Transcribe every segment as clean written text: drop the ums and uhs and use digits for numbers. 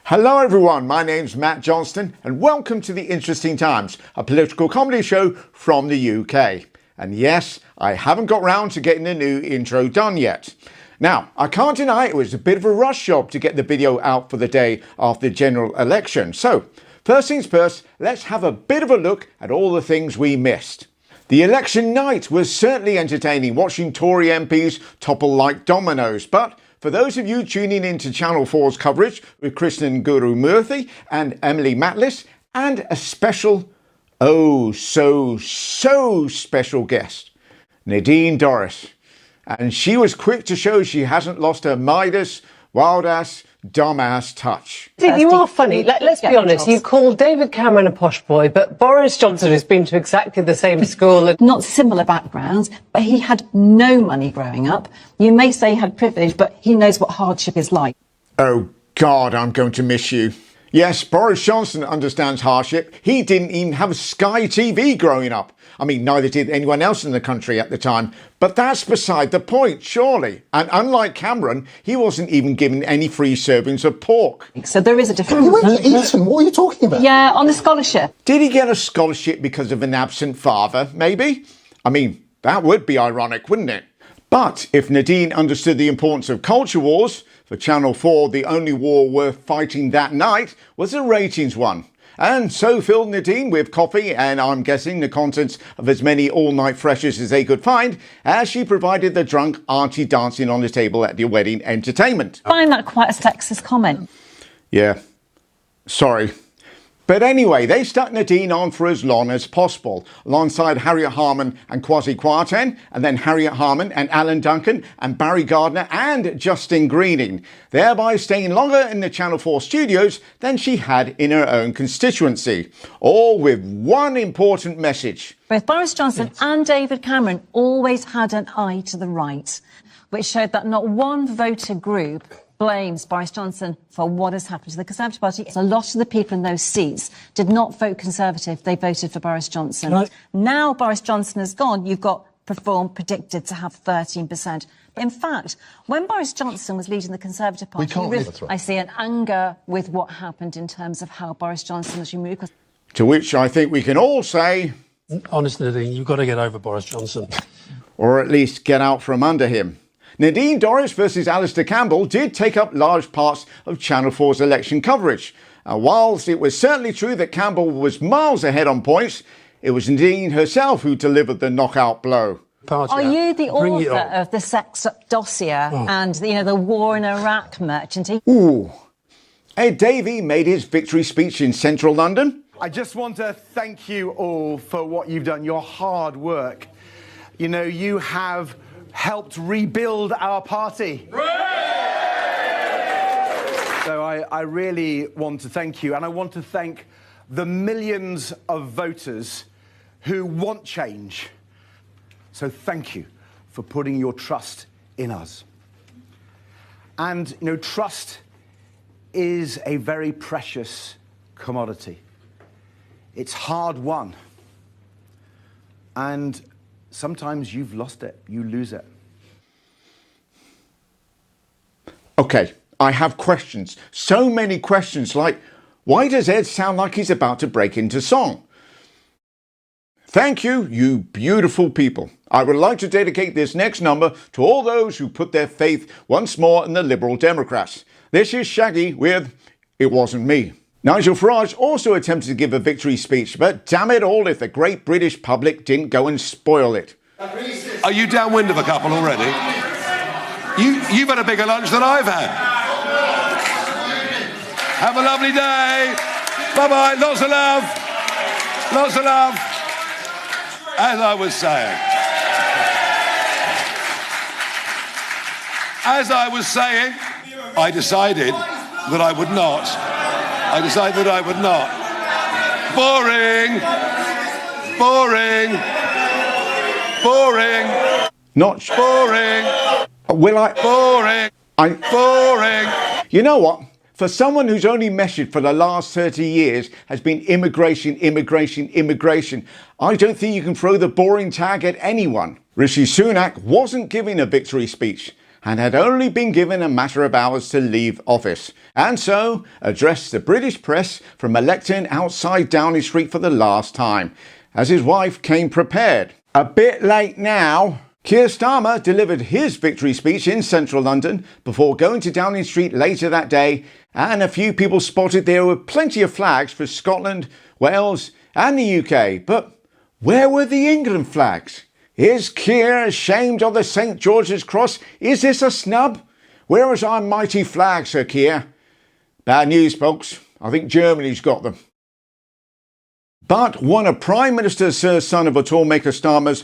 Hello everyone, my name's Matt Johnston and welcome to The Interesting Times, a political comedy show from the UK. And yes, I haven't got round to getting the new intro done yet. Now, I can't deny it was a bit of a rush job to get the video out for the day after the general election. So, first things first, let's have a bit of a look at all the things we missed. The election night was certainly entertaining, watching Tory MPs topple like dominoes, but for those of you tuning into Channel 4's coverage with Krishnan Guru Murthy and Emily Matlis and a special, so special guest, Nadine Dorries. And she was quick to show she hasn't lost her Midas, wild-ass, dumb-ass touch. You are funny. Let's be honest. You call David Cameron a posh boy, but Boris Johnson has been to exactly the same school. Not similar backgrounds, but he had no money growing up. You may say he had privilege, but he knows what hardship is like. Oh, God, I'm going to miss you. Yes, Boris Johnson understands hardship. He didn't even have Sky TV growing up. I mean, neither did anyone else in the country at the time. But that's beside the point, surely. And unlike Cameron, he wasn't even given any free servings of pork. So there is a difference. You went to Eton, what are you talking about? Yeah, on a scholarship. Did he get a scholarship because of an absent father, maybe? I mean, that would be ironic, wouldn't it? But if Nadine understood the importance of culture wars, for Channel 4, the only war worth fighting that night was a ratings one. And so filled Nadine with coffee and I'm guessing the contents of as many all-night freshers as they could find as she provided the drunk auntie dancing on the table at the wedding entertainment. I find that quite a sexist comment. Yeah, sorry. But anyway, they stuck Nadine on for as long as possible, alongside Harriet Harman and Kwasi Kwarteng, and then Harriet Harman and Alan Duncan and Barry Gardner and Justin Greening, thereby staying longer in the Channel 4 studios than she had in her own constituency, all with one important message. Both Boris Johnson and David Cameron always had an eye to the right, which showed that not one voter group blames Boris Johnson for what has happened to the Conservative Party. A lot of the people in those seats did not vote Conservative, they voted for Boris Johnson. Now Boris Johnson has gone, you've got Reform predicted to have 13%. In fact, when Boris Johnson was leading the Conservative Party, I see an anger with what happened in terms of how Boris Johnson was removed. To which I think we can all say, Honestly, Nadine, you've got to get over Boris Johnson. or at least get out from under him. Nadine Dorries versus Alistair Campbell did take up large parts of Channel 4's election coverage. Whilst it was certainly true that Campbell was miles ahead on points, it was Nadine herself who delivered the knockout blow. Are you the author of the sex dossier and the war in Iraq merchant? Ooh. Ed Davey made his victory speech in central London. I just want to thank you all for what you've done, your hard work. You know, you have helped rebuild our party. So I really want to thank you, and I want to thank the millions of voters who want change. So thank you for putting your trust in us. And, trust is a very precious commodity. It's hard won. And sometimes you've lost it, you lose it. Okay, I have questions. So many questions, like, why does Ed sound like he's about to break into song? Thank you, you beautiful people. I would like to dedicate this next number to all those who put their faith once more in the Liberal Democrats. This is Shaggy with It Wasn't Me. Nigel Farage also attempted to give a victory speech, but damn it all if the great British public didn't go and spoil it. Are you downwind of a couple already? You've had a bigger lunch than I've had. Have a lovely day. Bye-bye. Lots of love. Lots of love. As I was saying, I decided that I would not. Boring. Not boring. Will I? Boring. Boring. You know what? For someone whose only message for the last 30 years has been immigration, I don't think you can throw the boring tag at anyone. Rishi Sunak wasn't giving a victory speech. and had only been given a matter of hours to leave office, and so addressed the British press from a lectern outside Downing Street for the last time, as his wife came prepared. A bit late now. Keir Starmer delivered his victory speech in central London before going to Downing Street later that day, and a few people spotted there were plenty of flags for Scotland, Wales and the UK, but where were the England flags? Is Keir ashamed of the St George's Cross? Is this a snub? Where is our mighty flag, Sir Keir? Bad news, folks. I think Germany's got them. But one of Prime Minister Sir Son of a Toolmaker Starmer's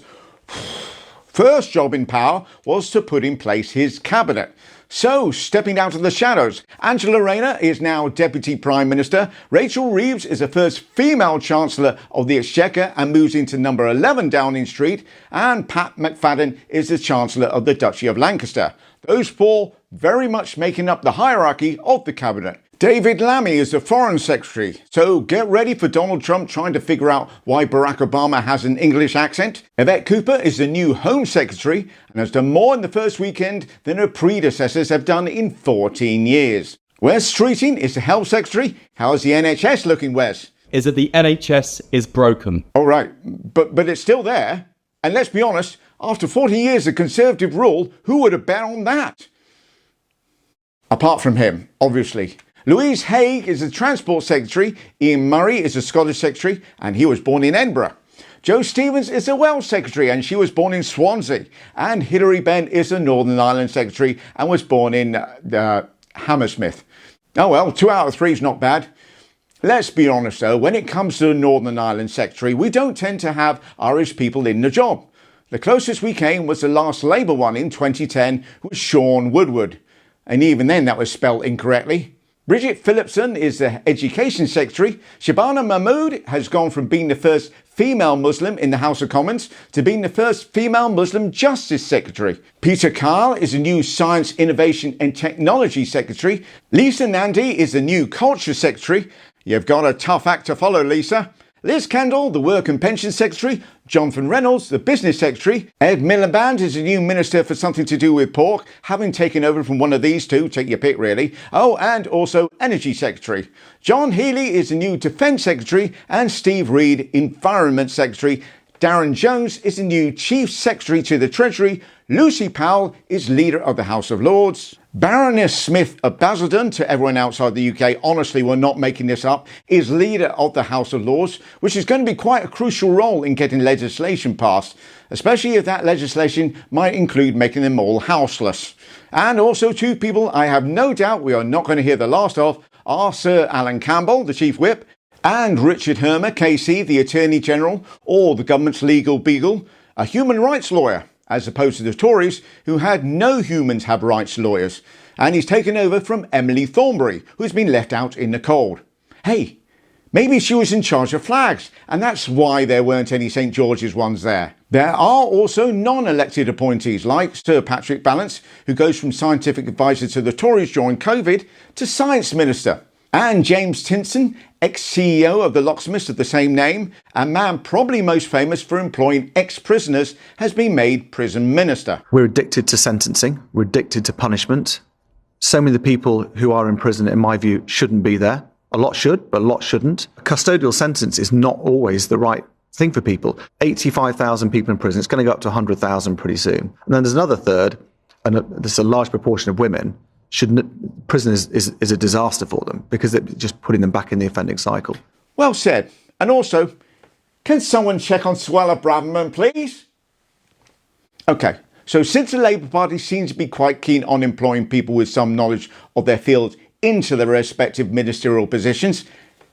first job in power was to put in place his cabinet. So, stepping out of the shadows, Angela Rayner is now Deputy Prime Minister, Rachel Reeves is the first female Chancellor of the Exchequer and moves into number 11 Downing Street, and Pat McFadden is the Chancellor of the Duchy of Lancaster. Those four very much making up the hierarchy of the cabinet. David Lammy is the Foreign Secretary, so get ready for Donald Trump trying to figure out why Barack Obama has an English accent. Yvette Cooper is the new Home Secretary and has done more in the first weekend than her predecessors have done in 14 years. Wes Streeting is the Health Secretary. How's the NHS looking, Wes? Is that the NHS is broken. All right, but it's still there. And let's be honest, after 40 years of Conservative rule, who would have bet on that? Apart from him, obviously. Louise Haigh is the Transport Secretary, Ian Murray is the Scottish Secretary, and he was born in Edinburgh. Jo Stevens is the Welsh Secretary, and she was born in Swansea. And Hilary Benn is the Northern Ireland Secretary, and was born in Hammersmith. Oh well, 2 out of 3 is not bad. Let's be honest though, when it comes to the Northern Ireland Secretary, we don't tend to have Irish people in the job. The closest we came was the last Labour one in 2010, was Sean Woodward. And even then that was spelt incorrectly. Bridget Phillipson is the Education Secretary. Shabana Mahmood has gone from being the first female Muslim in the House of Commons to being the first female Muslim Justice Secretary. Peter Kyle is the new Science, Innovation and Technology Secretary. Lisa Nandy is the new Culture Secretary. You've got a tough act to follow, Lisa. Liz Kendall, the Work and Pension Secretary. Jonathan Reynolds, the Business Secretary. Ed Miliband is the new Minister for something to do with pork, having taken over from one of these two, take your pick really. Oh, and also Energy Secretary. John Healey is the new Defence Secretary, and Steve Reed, Environment Secretary. Darren Jones is the new Chief Secretary to the Treasury. Lucy Powell is Leader of the House of Lords. Baroness Smith of Basildon, to everyone outside the UK, honestly we're not making this up, is Leader of the House of Lords, which is going to be quite a crucial role in getting legislation passed, especially if that legislation might include making them all houseless. And also two people I have no doubt we are not going to hear the last of are Sir Alan Campbell, the Chief Whip, and Richard Hermer, KC, the Attorney General, or the government's legal beagle, a human rights lawyer, as opposed to the Tories, who had no humans have rights lawyers. And he's taken over from Emily Thornberry, who's been left out in the cold. Hey, maybe she was in charge of flags, and that's why there weren't any St George's ones there. There are also non-elected appointees, like Sir Patrick Vallance, who goes from scientific advisor to the Tories during COVID to Science Minister. And James Tinson, ex-CEO of the locksmiths of the same name, a man probably most famous for employing ex-prisoners, has been made prison minister. We're addicted to sentencing. We're addicted to punishment. So many of the people who are in prison, in my view, shouldn't be there. A lot should, but a lot shouldn't. A custodial sentence is not always the right thing for people. 85,000 people in prison. It's going to go up to 100,000 pretty soon. And then there's another third, and there's a large proportion of women. Prison is a disaster for them because it's just putting them back in the offending cycle. Well said. And also, can someone check on Suella Braverman, please? OK, so since the Labour Party seems to be quite keen on employing people with some knowledge of their field into their respective ministerial positions,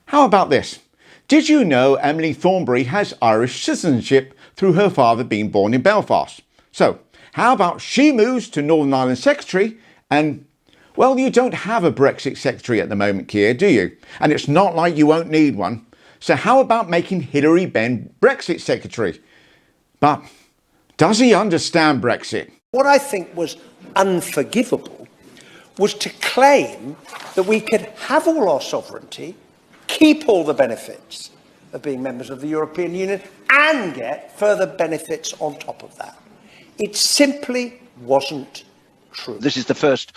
how about this? Did you know Emily Thornberry has Irish citizenship through her father being born in Belfast? So, how about she moves to Northern Ireland Secretary and... well, you don't have a Brexit secretary at the moment, Keir, do you? And it's not like you won't need one. So how about making Hilary Benn Brexit secretary? But does he understand Brexit? What I think was unforgivable was to claim that we could have all our sovereignty, keep all the benefits of being members of the European Union, and get further benefits on top of that. It simply wasn't true. This is the first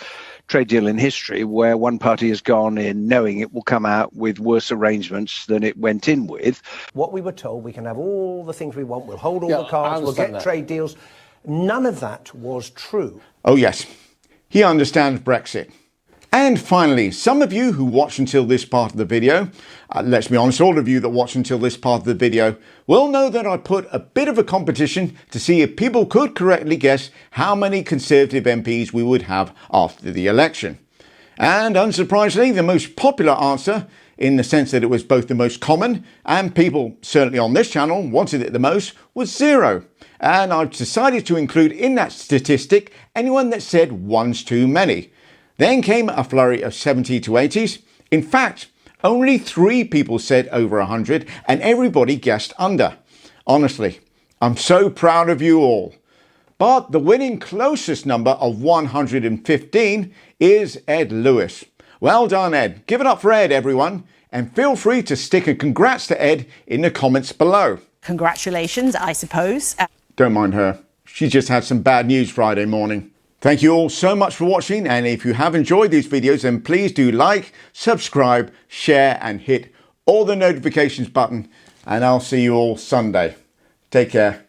trade deal in history where one party has gone in knowing it will come out with worse arrangements than it went in with. What we were told, we can have all the things we want, we'll hold all the cards, we'll get trade deals. None of that was true. Oh yes, he understands Brexit. And finally, some of you who watch until this part of the video, let's be honest, all of you that watch until this part of the video will know that I put a bit of a competition to see if people could correctly guess how many Conservative MPs we would have after the election. And unsurprisingly, the most popular answer, in the sense that it was both the most common and people certainly on this channel wanted it the most, was 0. And I've decided to include in that statistic anyone that said one's too many. Then came a flurry of 70 to 80s. In fact, only 3 people said over 100 and everybody guessed under. Honestly, I'm so proud of you all. But the winning closest number of 115 is Ed Lewis. Well done, Ed. Give it up for Ed, everyone. And feel free to stick a congrats to Ed in the comments below. Congratulations, I suppose. Don't mind her. She just had some bad news Friday morning. Thank you all so much for watching, and if you have enjoyed these videos, then please do like, subscribe, share and hit all the notifications button, and I'll see you all Sunday. Take care.